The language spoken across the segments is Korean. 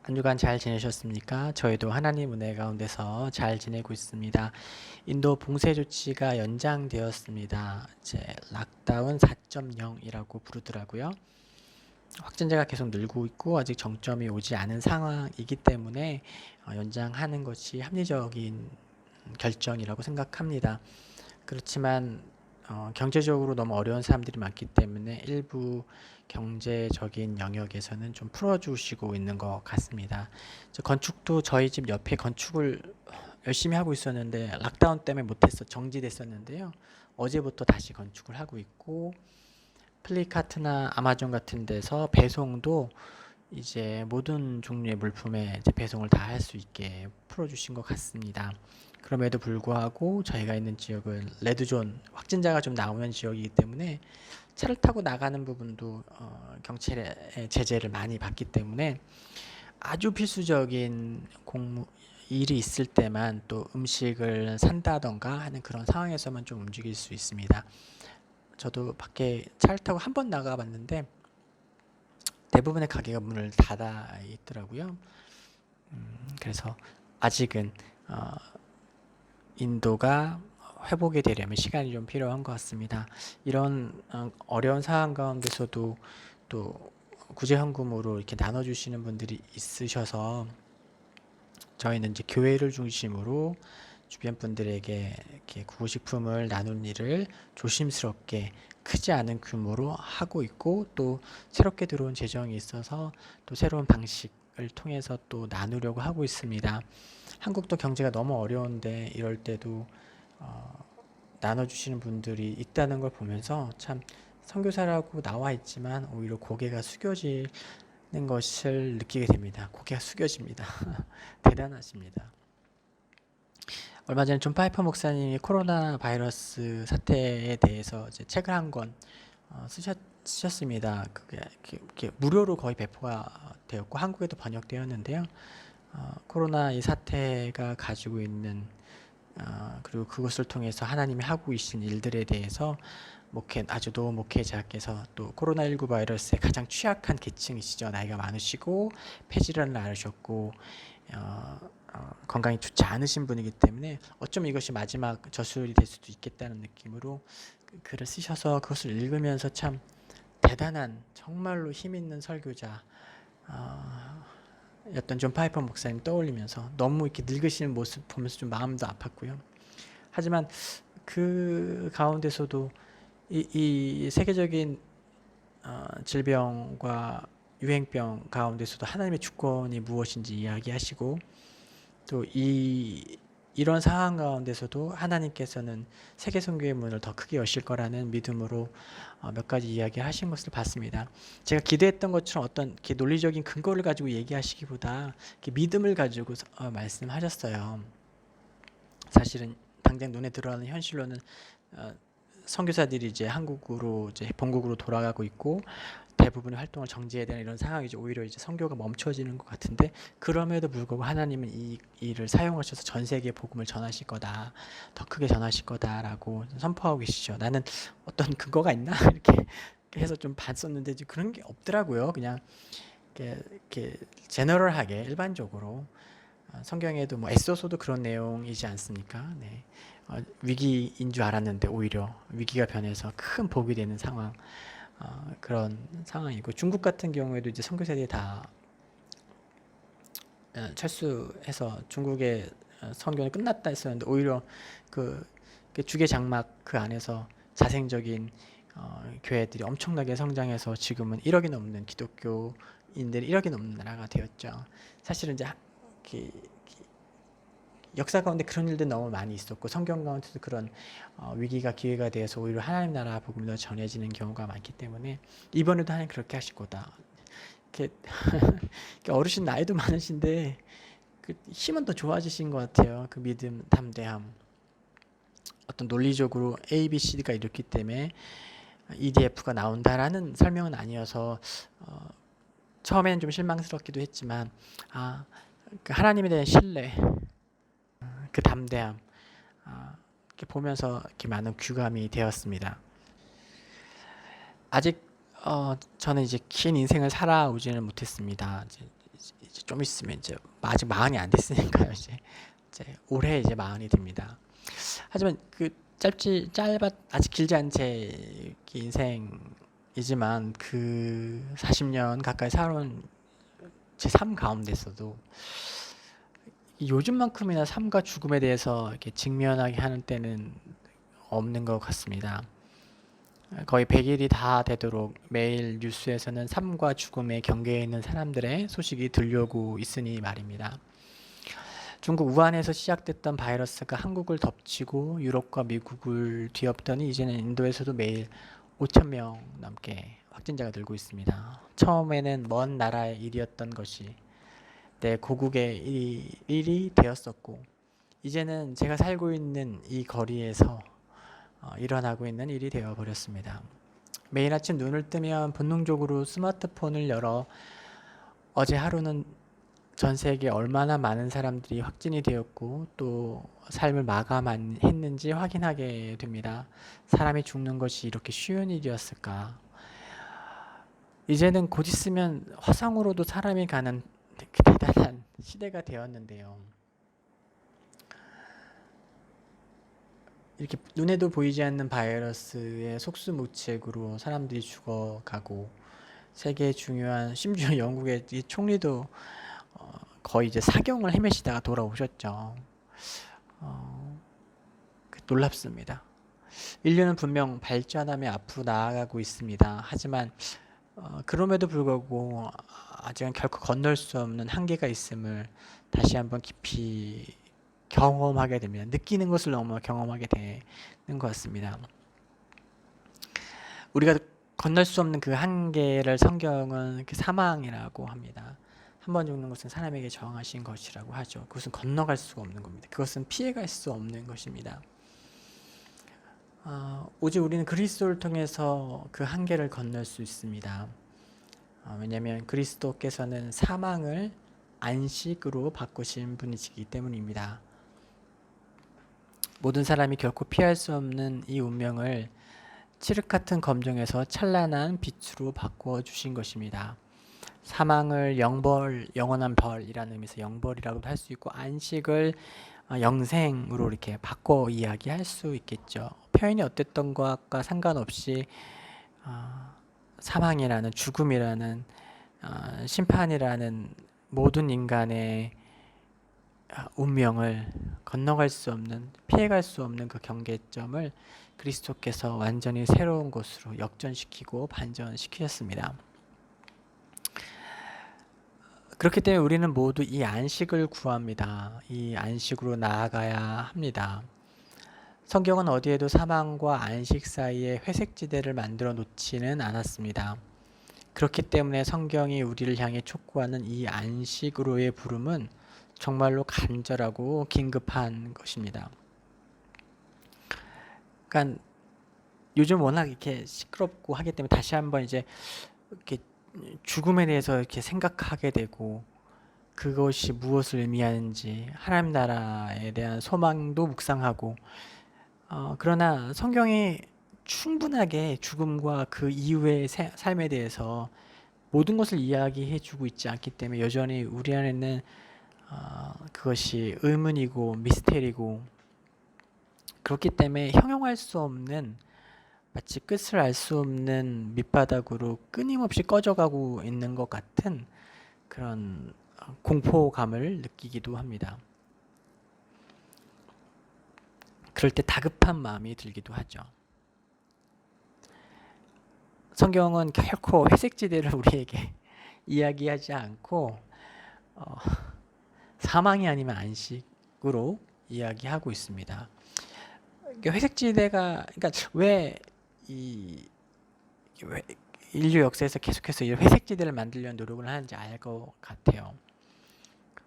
한 주간 잘 지내셨습니까? 저희도 하나님 은혜 가운데서 잘 지내고 있습니다. 인도 봉쇄 조치가 연장되었습니다. 이제 락다운 4.0이라고 부르더라고요. 확진자가 계속 늘고 있고 아직 정점이 오지 않은 상황이기 때문에 연장하는 것이 합리적인 결정이라고 생각합니다. 그렇지만 경제적으로 너무 어려운 사람들이 많기 때문에 일부 경제적인 영역에서는 좀 풀어주시고 있는 것 같습니다. 건축도 저희 집 옆에 건축을 열심히 하고 있었는데 락다운 때문에 못했어 정지됐었는데요. 어제부터 다시 건축을 하고 있고 플리카트나 아마존 같은 데서 배송도 이제 모든 종류의 물품에 이제 배송을 다 할 수 있게 풀어주신 것 같습니다. 그럼에도 불구하고 저희가 있는 지역은 레드존 확진자가 좀 나오는 지역이기 때문에 차를 타고 나가는 부분도 경찰의 제재를 많이 받기 때문에 아주 필수적인 일이 있을 때만 또 음식을 산다던가 하는 그런 상황에서만 좀 움직일 수 있습니다. 저도 밖에 차를 타고 한 번 나가봤는데 대부분의 가게가 문을 닫아 있더라고요. 그래서 아직은 인도가 회복이 되려면 시간이 좀 필요한 것 같습니다. 이런 어려운 상황 가운데서도 또 구제헌금으로 이렇게 나눠주시는 분들이 있으셔서 저희는 이제 교회를 중심으로 주변 분들에게 이렇게 구호식품을 나눈 일을 조심스럽게 크지 않은 규모로 하고 있고 또 새롭게 들어온 재정이 있어서 또 새로운 방식을 통해서 또 나누려고 하고 있습니다. 한국도 경제가 너무 어려운데 이럴 때도 나눠주시는 분들이 있다는 걸 보면서 참 선교사라고 나와 있지만 오히려 고개가 숙여지는 것을 느끼게 됩니다. 고개가 숙여집니다. 대단하십니다. 얼마 전에 존 파이퍼 목사님이 코로나 바이러스 사태에 대해서 이제 책을 한 권 쓰셨습니다. 그게 이렇게 무료로 거의 배포가 되었고 한국에도 번역되었는데요. 코로나 이 사태가 가지고 있는 그리고 그것을 통해서 하나님이 하고 계신 일들에 대해서 아주 노 목회자께서 또 코로나19 바이러스에 가장 취약한 계층이시죠. 나이가 많으시고 폐질환을 앓으셨고 건강이 좋지 않으신 분이기 때문에 어쩌면 이것이 마지막 저술이 될 수도 있겠다는 느낌으로 글을 쓰셔서 그것을 읽으면서 참 대단한 정말로 힘 있는 설교자 였던 존 파이퍼 목사님 떠올리면서 너무 이렇게 늙으시는 모습 보면서 좀 마음도 아팠고요. 하지만 그 가운데서도 이 세계적인 질병과 유행병 가운데서도 하나님의 주권이 무엇인지 이야기하시고 또 이런 상황 가운데서도 하나님께서는 세계 선교의 문을 더 크게 여실 거라는 믿음으로 몇 가지 이야기하신 것을 봤습니다. 제가 기대했던 것처럼 어떤 논리적인 근거를 가지고 얘기하시기보다 믿음을 가지고 말씀하셨어요. 사실은 당장 눈에 들어가는 현실로는 선교사들이 이제 한국으로 이제 본국으로 돌아가고 있고 대부분의 활동을 정지해야 되는 이런 상황이죠. 오히려 이제 선교가 멈춰지는 것 같은데 그럼에도 불구하고 하나님은 이 일을 사용하셔서 전 세계에 복음을 전하실 거다, 더 크게 전하실 거다라고 선포하고 계시죠. 나는 어떤 근거가 있나 이렇게 해서 좀 봤었는데 그런 게 없더라고요. 그냥 이렇게 제너럴하게 일반적으로 성경에도 뭐 에소서도 그런 내용이지 않습니까? 네. 위기인 줄 알았는데 오히려 위기가 변해서 큰 복이 되는 상황. 그런 상황이고 중국 같은 경우에도 이제 선교사들이 다 철수해서 중국의 선교는 끝났다 했었는데 오히려 그 주계 장막 그 안에서 자생적인 교회들이 엄청나게 성장해서 지금은 1억이 넘는 기독교인들이 1억이 넘는 나라가 되었죠. 사실은 이제 역사 가운데 그런 일들 너무 많이 있었고 성경 가운데도 그런 위기가 기회가 되어서 오히려 하나님 나라 복음이 더 전해지는 경우가 많기 때문에 이번에도 하나님 그렇게 하실 거다. 이렇게 어르신 나이도 많으신데 그 힘은 더 좋아지신 것 같아요. 그 믿음, 담대함. 어떤 논리적으로 A, B, C, D가 이렇기 때문에 EDF가 나온다라는 설명은 아니어서 처음에는 좀 실망스럽기도 했지만 그 하나님에 대한 신뢰, 그 담대함 이렇게 보면서 이렇게 많은 귀감이 되었습니다. 아직 저는 이제 긴 인생을 살아오지는 못했습니다. 이제 이제 좀 있으면 이제 아직 마흔이 안 됐으니까요. 이제 올해 이제 마흔이 됩니다. 하지만 그 아직 길지 않은 제 인생이지만 그 40년 가까이 살아온 제 삶 가운데서도 요즘만큼이나 삶과 죽음에 대해서 이렇게 직면하게 하는 때는 없는 것 같습니다. 거의 100일이 다 되도록 매일 뉴스에서는 삶과 죽음의 경계에 있는 사람들의 소식이 들려오고 있으니 말입니다. 중국 우한에서 시작됐던 바이러스가 한국을 덮치고 유럽과 미국을 뒤엎더니 이제는 인도에서도 매일 5,000명 넘게 확진자가 늘고 있습니다. 처음에는 먼 나라의 일이었던 것이 내 고국의 일이 되었었고, 이제는 제가 살고 있는 이 거리에서 일어나고 있는 일이 되어버렸습니다. 매일 아침 눈을 뜨면 본능적으로 스마트폰을 열어 어제 하루는 전 세계에 얼마나 많은 사람들이 확진이 되었고 또 삶을 마감했는지 확인하게 됩니다. 사람이 죽는 것이 이렇게 쉬운 일이었을까? 이제는 곧 있으면 화성으로도 사람이 가는 대단한 시대가 되었는데요. 이렇게 눈에도 보이지 않는 바이러스의 속수무책으로 사람들이 죽어가고 세계의 중요한 심지어 영국의 총리도 거의 이제 사경을 헤매시다가 돌아오셨죠. 놀랍습니다. 인류는 분명 발전하며 앞으로 나아가고 있습니다. 하지만 그럼에도 불구하고 아직은 결코 건널 수 없는 한계가 있음을 다시 한번 깊이 경험하게 됩니다. 느끼는 것을 너무 경험하게 되는 것 같습니다. 우리가 건널 수 없는 그 한계를 성경은 사망이라고 합니다. 한 번 죽는 것은 사람에게 정하신 것이라고 하죠. 그것은 건너갈 수가 없는 겁니다. 그것은 피해갈 수 없는 것입니다. 오직 우리는 그리스도를 통해서 그 한계를 건널 수 있습니다. 왜냐하면 그리스도께서는 사망을 안식으로 바꾸신 분이시기 때문입니다. 모든 사람이 결코 피할 수 없는 이 운명을 칠흑 같은 검정에서 찬란한 빛으로 바꾸어 주신 것입니다. 사망을 영원한 벌이라는 의미에서 영벌이라고도 할 수 있고, 안식을 영생으로 이렇게 바꿔 이야기할 수 있겠죠. 표현이 어땠던 것과 상관없이 사망이라는, 죽음이라는, 심판이라는 모든 인간의 운명을 건너갈 수 없는, 피해갈 수 없는 그 경계점을 그리스도께서 완전히 새로운 곳으로 역전시키고 반전시키셨습니다. 그렇기 때문에 우리는 모두 이 안식을 구합니다. 이 안식으로 나아가야 합니다. 성경은 어디에도 사망과 안식 사이에 회색지대를 만들어 놓지는 않았습니다. 그렇기 때문에 성경이 우리를 향해 촉구하는 이 안식으로의 부름은 정말로 간절하고 긴급한 것입니다. 그러니까 요즘 워낙 이렇게 시끄럽고 하기 때문에 다시 한번 이제 이렇게 죽음에 대해서 이렇게 생각하게 되고, 그것이 무엇을 의미하는지 하나님 나라에 대한 소망도 묵상하고, 그러나 성경이 충분하게 죽음과 그 이후의 삶에 대해서 모든 것을 이야기해 주고 있지 않기 때문에 여전히 우리 안에는 그것이 의문이고 미스테리고, 그렇기 때문에 형용할 수 없는, 마치 끝을 알 수 없는 밑바닥으로 끊임없이 꺼져가고 있는 것 같은 그런 공포감을 느끼기도 합니다. 그럴 때 다급한 마음이 들기도 하죠. 성경은 결코 회색지대를 우리에게 이야기하지 않고 사망이 아니면 안식으로 이야기하고 있습니다. 회색지대가, 그러니까 왜 인류 역사에서 계속해서 이 회색지대를 만들려는 노력을 하는지 알 것 같아요.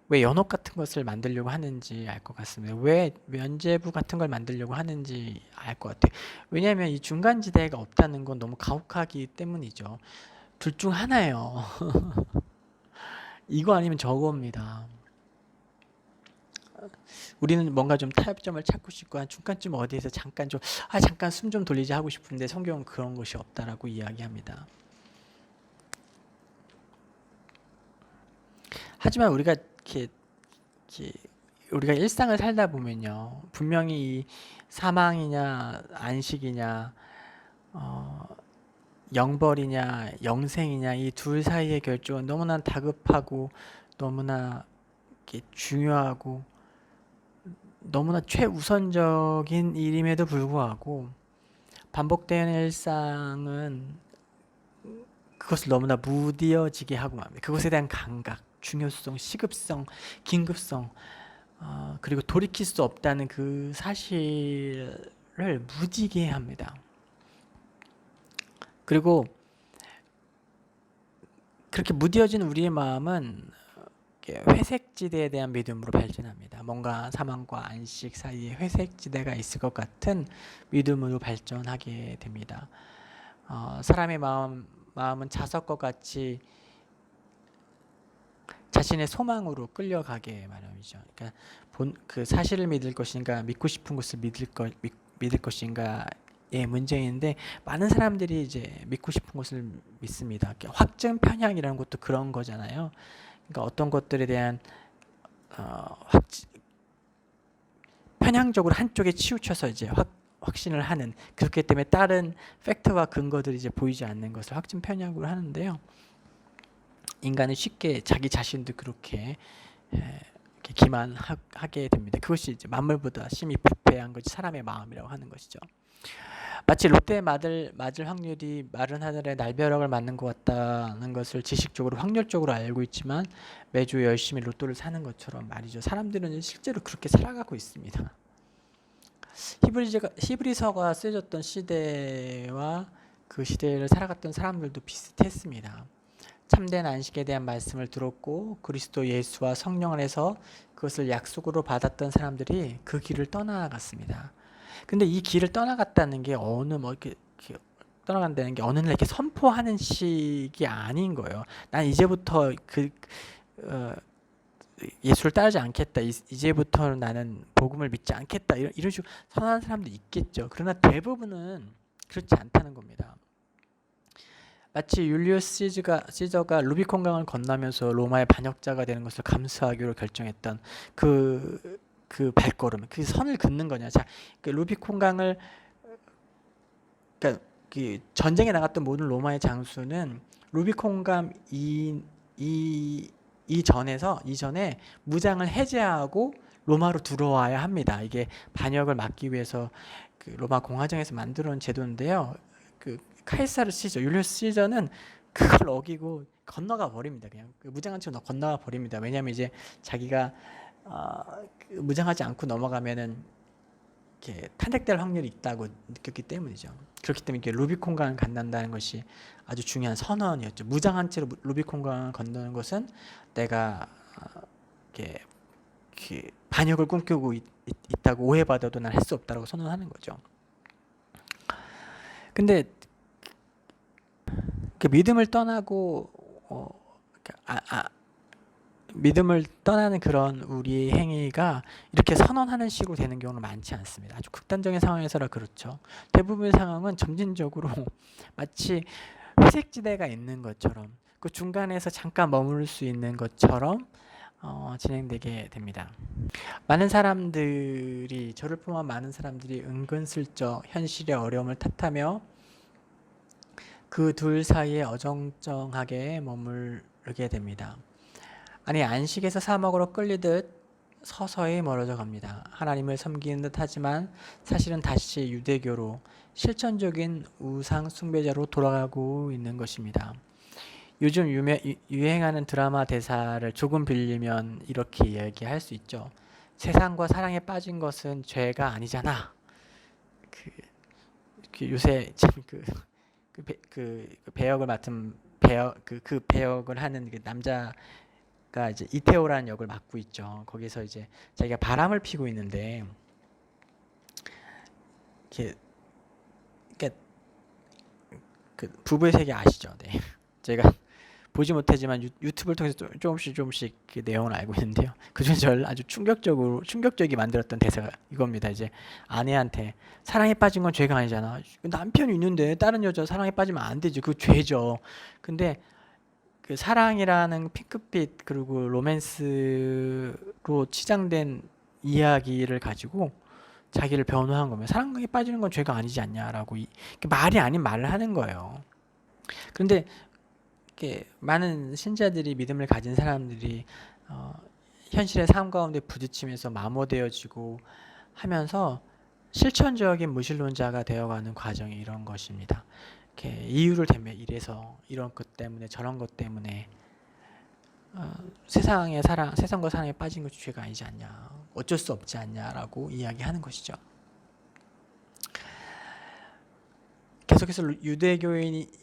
왜 연옥 같은 것을 만들려고 하는지 알 것 같습니다. 왜 면죄부 같은 걸 만들려고 하는지 알 것 같아요. 왜냐하면 이 중간지대가 없다는 건 너무 가혹하기 때문이죠. 둘 중 하나예요. 이거 아니면 저거입니다. 우리는 뭔가 좀 타협점을 찾고 싶고 한 중간쯤 어디에서 잠깐 숨 좀 돌리자 하고 싶은데 성경은 그런 것이 없다라고 이야기합니다. 하지만 이렇게 우리가 일상을 살다 보면요, 분명히 이 사망이냐 안식이냐 영벌이냐 영생이냐 이 둘 사이의 결정은 너무나 다급하고 너무나 이렇게 중요하고 너무나 최우선적인 일임에도 불구하고 반복되는 일상은 그것을 너무나 무뎌지게 하고 맙니다. 그것에 대한 감각, 중요성, 시급성, 긴급성, 그리고 돌이킬 수 없다는 그 사실을 무디게 합니다. 그리고 그렇게 무뎌진 우리의 마음은 회색지대에 대한 믿음으로 발전합니다. 뭔가 사망과 안식 사이에 회색지대가 있을 것 같은 믿음으로 발전하게 됩니다. 사람의 마음은 자석과 같이 자신의 소망으로 끌려가게 마련이죠. 그러니까 그 사실을 믿을 것인가, 믿고 싶은 것을 믿을 것인가의 문제인데 많은 사람들이 이제 믿고 싶은 것을 믿습니다. 확증 편향이라는 것도 그런 거잖아요. 그러니까 어떤 것들에 대한 편향적으로 한쪽에 치우쳐서 이제 확신을 하는, 그렇기 때문에 다른 팩트와 근거들이 이제 보이지 않는 것을 확증 편향으로 하는데요. 인간은 쉽게 자기 자신도 그렇게 기만하게 됩니다. 그것이 이제 만물보다 심히 부패한 것이 사람의 마음이라고 하는 것이죠. 마치 롯데에 맞을 확률이 마른 하늘에 날벼락을 맞는 것 같다는 것을 지식적으로 확률적으로 알고 있지만 매주 열심히 로또를 사는 것처럼 말이죠. 사람들은 실제로 그렇게 살아가고 있습니다. 히브리서가 쓰여졌던 시대와 그 시대를 살아갔던 사람들도 비슷했습니다. 참된 안식에 대한 말씀을 들었고 그리스도 예수와 성령 안에서 그것을 약속으로 받았던 사람들이 그 길을 떠나갔습니다. 근데 이 길을 떠나갔다는 게 떠나간다는 게 어느 날 이렇게 선포하는 식이 아닌 거예요. 난 이제부터 예수를 따르지 않겠다. 이제부터 나는 복음을 믿지 않겠다. 이런 식으로 선언하는 사람도 있겠죠. 그러나 대부분은 그렇지 않다는 겁니다. 마치 율리우스 시저가 루비콘강을 건너면서 로마의 반역자가 되는 것을 감수하기로 결정했던 그 발걸음, 그 선을 긋는 거냐. 자, 그 루비콘강을, 그러니까 그 전쟁에 나갔던 모든 로마의 장수는 루비콘강 이전에 무장을 해제하고 로마로 들어와야 합니다. 이게 반역을 막기 위해서 그 로마 공화정에서 만들어 놓은 제도인데요. 그 카이사르 시저, 율리우스 시저는 그걸 어기고 건너가 버립니다. 그냥 무장한 채로 건너가 버립니다. 왜냐하면 이제 자기가 무장하지 않고 넘어가면은 이렇게 탄핵될 확률이 있다고 느꼈기 때문이죠. 그렇기 때문에 이렇게 루비콘강을 건넌다는 것이 아주 중요한 선언이었죠. 무장한 채로 루비콘강을 건너는 것은 내가 이렇게 반역을 꿈꾸고 있다고 오해받아도 난 할 수 없다고 선언하는 거죠. 근데 그 믿음을 떠나고 믿음을 떠나는 그런 우리의 행위가 이렇게 선언하는 식으로 되는 경우는 많지 않습니다. 아주 극단적인 상황에서라 그렇죠. 대부분의 상황은 점진적으로 마치 회색지대가 있는 것처럼 그 중간에서 잠깐 머무를 수 있는 것처럼 진행되게 됩니다. 많은 사람들이, 저를 포함한 많은 사람들이 은근슬쩍 현실의 어려움을 탓하며 그 둘 사이에 어정쩡하게 머무르게 됩니다. 아니, 안식에서 사막으로 끌리듯 서서히 멀어져 갑니다. 하나님을 섬기는 듯 하지만 사실은 다시 유대교로 실천적인 우상 숭배자로 돌아가고 있는 것입니다. 요즘 유행하는 드라마 대사를 조금 빌리면 이렇게 이야기할 수 있죠. 세상과 사랑에 빠진 것은 죄가 아니잖아. 요새 지금 그 배역을 맡은 그 배역을 하는 그 남자가 이제 이태호라는 역을 맡고 있죠. 거기서 이제 자기가 바람을 피고 있는데 이렇게 그 부부의 세계 아시죠? 네. 제가 보지 못하지만 유튜브를 통해서 조금씩 그 내용을 알고 있는데요. 그중에 저를 아주 충격적이 만들었던 대사가 이겁니다. 이제 아내한테 사랑에 빠진 건 죄가 아니잖아. 남편이 있는데 다른 여자 사랑에 빠지면 안 되지. 그거 죄죠. 근데 그 사랑이라는 핑크빛 그리고 로맨스로 치장된 이야기를 가지고 자기를 변호한 거면 사랑에 빠지는 건 죄가 아니지 않냐라고 말이 아닌 말을 하는 거예요. 그런데 이렇게 많은 신자들이 믿음을 가진 사람들이 현실의 삶 가운데 부딪히면서 마모되어지고 하면서 실천적인 무신론자가 되어가는 과정이 이런 것입니다. 이렇게 이유를 대며 이래서 이런 것 때문에 저런 것 때문에 세상과 사랑에 빠진 것이 죄가 아니지 않냐, 어쩔 수 없지 않냐라고 이야기하는 것이죠. 계속해서 유대교인이면서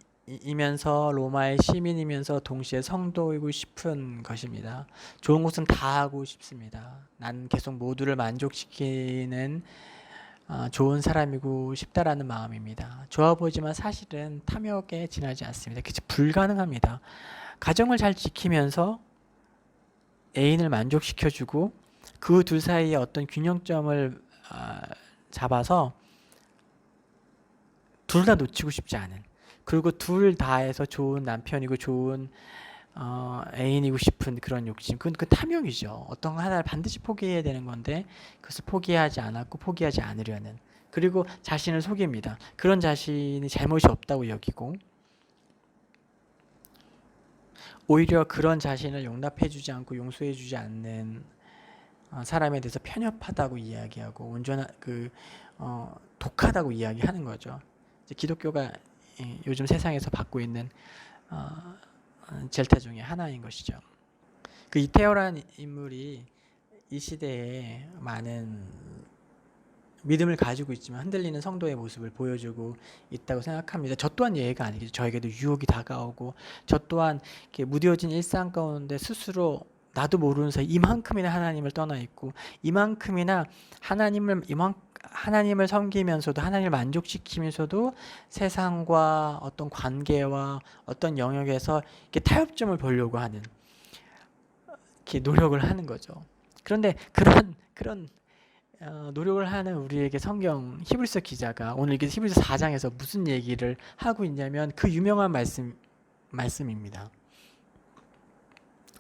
로마의 시민이면서 동시에 성도이고 싶은 것입니다. 좋은 것은 다 하고 싶습니다. 난 계속 모두를 만족시키는 좋은 사람이고 싶다라는 마음입니다. 좋아 보이지만 사실은 탐욕에 지나지 않습니다. 그게 불가능합니다. 가정을 잘 지키면서 애인을 만족시켜주고 그 둘 사이에 어떤 균형점을 잡아서 둘 다 놓치고 싶지 않은, 그리고 둘 다에서 좋은 남편이고 좋은 애인이고 싶은 그런 욕심, 그건 그 탐욕이죠. 어떤 하나를 반드시 포기해야 되는 건데 그것을 포기하지 않았고 포기하지 않으려는, 그리고 자신을 속입니다. 그런 자신이 잘못이 없다고 여기고 오히려 그런 자신을 용납해주지 않고 용서해주지 않는 사람에 대해서 편협하다고 이야기하고 온전한 독하다고 이야기하는 거죠. 이제 기독교가 요즘 세상에서 받고 있는 젤타 중에 하나인 것이죠. 그 이태호라는 인물이 이 시대에 많은 믿음을 가지고 있지만 흔들리는 성도의 모습을 보여주고 있다고 생각합니다. 저 또한 예외가 아니겠죠. 저에게도 유혹이 다가오고 저 또한 이렇게 무뎌진 일상 가운데 스스로 나도 모르는 사이 이만큼이나 하나님을 떠나 있고 이만큼이나 하나님을 섬기면서도 하나님을 만족시키면서도 세상과 어떤 관계와 어떤 영역에서 이렇게 타협점을 보려고 하는, 이렇게 노력을 하는 거죠. 그런데 그런 노력을 하는 우리에게 성경 히브리서 기자가 오늘 이게 히브리서 4장에서 무슨 얘기를 하고 있냐면 그 유명한 말씀입니다.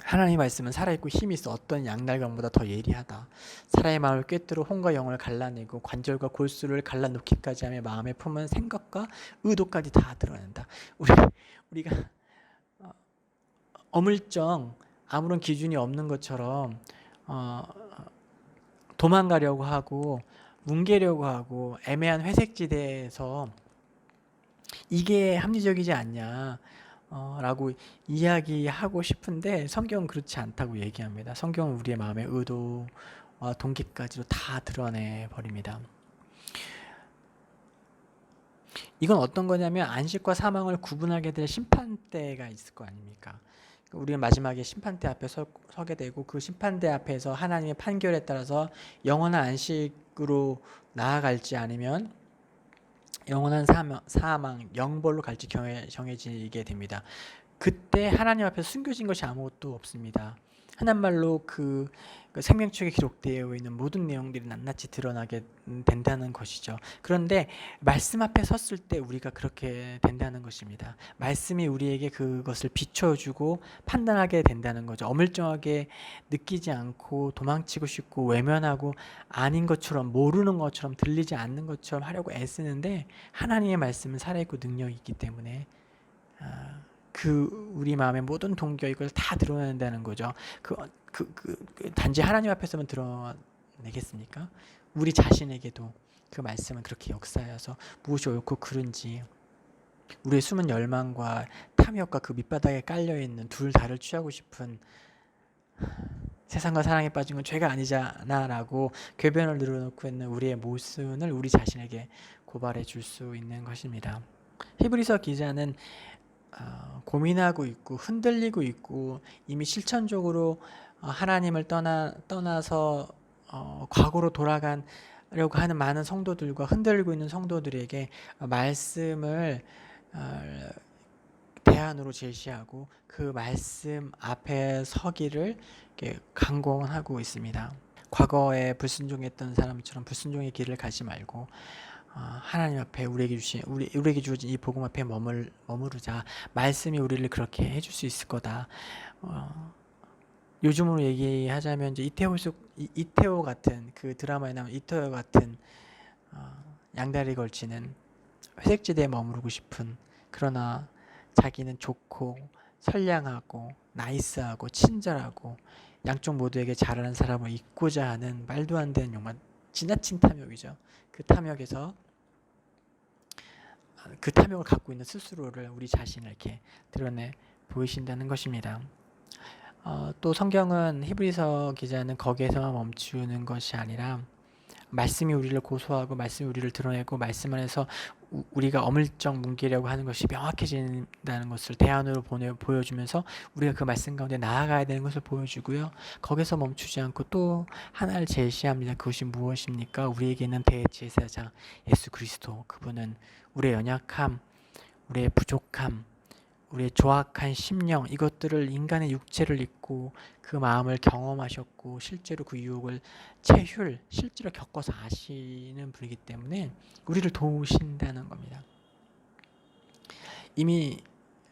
하나님의 말씀은 살아있고 힘이 있어 어떤 양날강보다 더 예리하다. 사람의 마음을 꿰뚫어 혼과 영을 갈라내고 관절과 골수를 갈라놓기까지 하며 마음에 품은 생각과 의도까지 다 드러낸다. 우리가 어물쩡 아무런 기준이 없는 것처럼 도망가려고 하고 뭉개려고 하고 애매한 회색지대에서 이게 합리적이지 않냐 라고 이야기하고 싶은데 성경은 그렇지 않다고 얘기합니다. 성경은 우리의 마음의 의도와 동기까지도 다 드러내 버립니다. 이건 어떤 거냐면 안식과 사망을 구분하게 될 심판대가 있을 거 아닙니까? 우리는 마지막에 심판대 앞에 서게 되고 그 심판대 앞에서 하나님의 판결에 따라서 영원한 안식으로 나아갈지 아니면 영원한 사망, 영벌로 갈지 정해지게 됩니다. 그때 하나님 앞에서 숨겨진 것이 아무것도 없습니다. 흔한 말로 그 생명책에 기록되어 있는 모든 내용들이 낱낱이 드러나게 된다는 것이죠. 그런데 말씀 앞에 섰을 때 우리가 그렇게 된다는 것입니다. 말씀이 우리에게 그것을 비춰주고 판단하게 된다는 거죠. 어물쩡하게 느끼지 않고 도망치고 싶고 외면하고 아닌 것처럼 모르는 것처럼 들리지 않는 것처럼 하려고 애쓰는데 하나님의 말씀은 살아있고 능력이 있기 때문에 우리 마음의 모든 동기 이걸 다 드러낸다는 거죠. 단지 하나님 앞에서만 드러내겠습니까? 우리 자신에게도 그 말씀은 그렇게 역사하여서 무엇이 옳고 그른지 우리의 숨은 열망과 탐욕과 그 밑바닥에 깔려있는 둘 다를 취하고 싶은 세상과 사랑에 빠진 건 죄가 아니잖아 라고 궤변을 늘어놓고 있는 우리의 모순을 우리 자신에게 고발해 줄 수 있는 것입니다. 히브리서 기자는 고민하고 있고 흔들리고 있고 이미 실천적으로 하나님을 떠나서 과거로 돌아가려고 하는 많은 성도들과 흔들리고 있는 성도들에게 말씀을 대안으로 제시하고 그 말씀 앞에 서기를 강권하고 있습니다. 과거에 불순종했던 사람처럼 불순종의 길을 가지 말고 하나님 앞에 우리에게 주어진 이 복음 앞에 머무르자. 말씀이 우리를 그렇게 해줄 수 있을 거다. 요즘으로 얘기하자면 이제 이태호 같은 그 드라마에 나온 이태호 같은 양다리 걸치는 회색지대에 머무르고 싶은, 그러나 자기는 좋고 선량하고 나이스하고 친절하고 양쪽 모두에게 잘하는 사람을 잊고자 하는 말도 안 되는 욕망, 지나친 탐욕이죠. 그 탐욕에서 그 탐욕을 갖고 있는 스스로를, 우리 자신을 이렇게 드러내 보이신다는 것입니다. 또 성경은, 히브리서 기자는 거기에서만 멈추는 것이 아니라 말씀이 우리를 고소하고 말씀이 우리를 드러내고 말씀 안에서 우리가 어물쩍 뭉개려고 하는 것이 명확해진다는 것을 대안으로 보여주면서 우리가 그 말씀 가운데 나아가야 되는 것을 보여주고요. 거기서 멈추지 않고 또 하나를 제시합니다. 그것이 무엇입니까? 우리에게는 대제사장 예수 그리스도, 그분은 우리의 연약함, 우리의 부족함, 우리의 조악한 심령, 이것들을 인간의 육체를 입고 그 마음을 경험하셨고 실제로 그 유혹을 실제로 겪어서 아시는 분이기 때문에 우리를 도우신다는 겁니다. 이미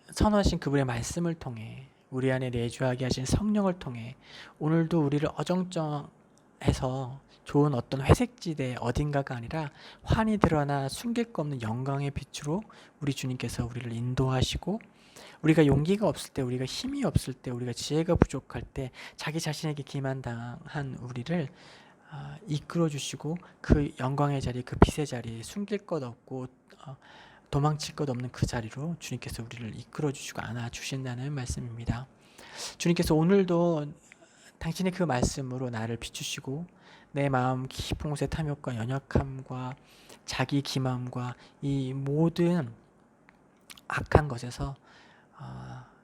선하신 그분의 말씀을 통해, 우리 안에 내주하게 하신 성령을 통해 오늘도 우리를 어정쩡해서 좋은 어떤 회색지대 어딘가가 아니라 환히 드러나 숨길 거 없는 영광의 빛으로 우리 주님께서 우리를 인도하시고, 우리가 용기가 없을 때, 우리가 힘이 없을 때, 우리가 지혜가 부족할 때 자기 자신에게 기만당한 우리를 이끌어 주시고 그 영광의 자리, 그 빛의 자리, 숨길 것 없고 도망칠 것 없는 그 자리로 주님께서 우리를 이끌어 주시고 안아 주신다는 말씀입니다. 주님께서 오늘도 당신의 그 말씀으로 나를 비추시고 내 마음 깊은 곳의 탐욕과 연약함과 자기 기만과 이 모든 악한 것에서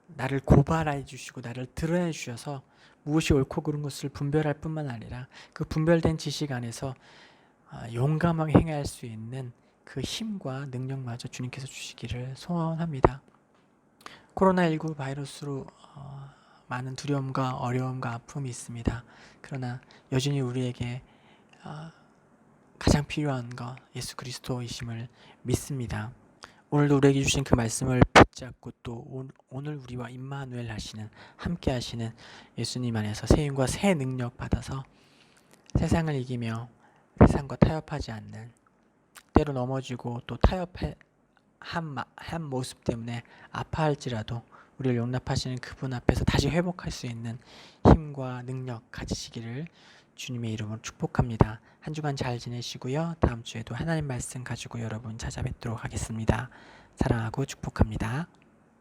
나를 고발해 주시고 나를 드러내 주셔서 무엇이 옳고 그른 것을 분별할 뿐만 아니라 그 분별된 지식 안에서 용감하게 행할 수 있는 그 힘과 능력마저 주님께서 주시기를 소원합니다. 코로나19 바이러스로 많은 두려움과 어려움과 아픔이 있습니다. 그러나 여전히 우리에게 가장 필요한 것 예수 그리스도이심을 믿습니다. 오늘도 우리에게 주신 그 말씀을 붙잡고 또 오늘 우리와 임마누엘 하시는, 함께 하시는 예수님 안에서 새 힘과 새 능력 받아서 세상을 이기며 세상과 타협하지 않는, 때로 넘어지고 또 타협한 모습 때문에 아파할지라도 우리를 용납하시는 그분 앞에서 다시 회복할 수 있는 힘과 능력 가지시기를 주님의 이름으로 축복합니다. 한 주간 잘 지내시고요. 다음 주에도 하나님 말씀 가지고 여러분 찾아뵙도록 하겠습니다. 사랑하고 축복합니다.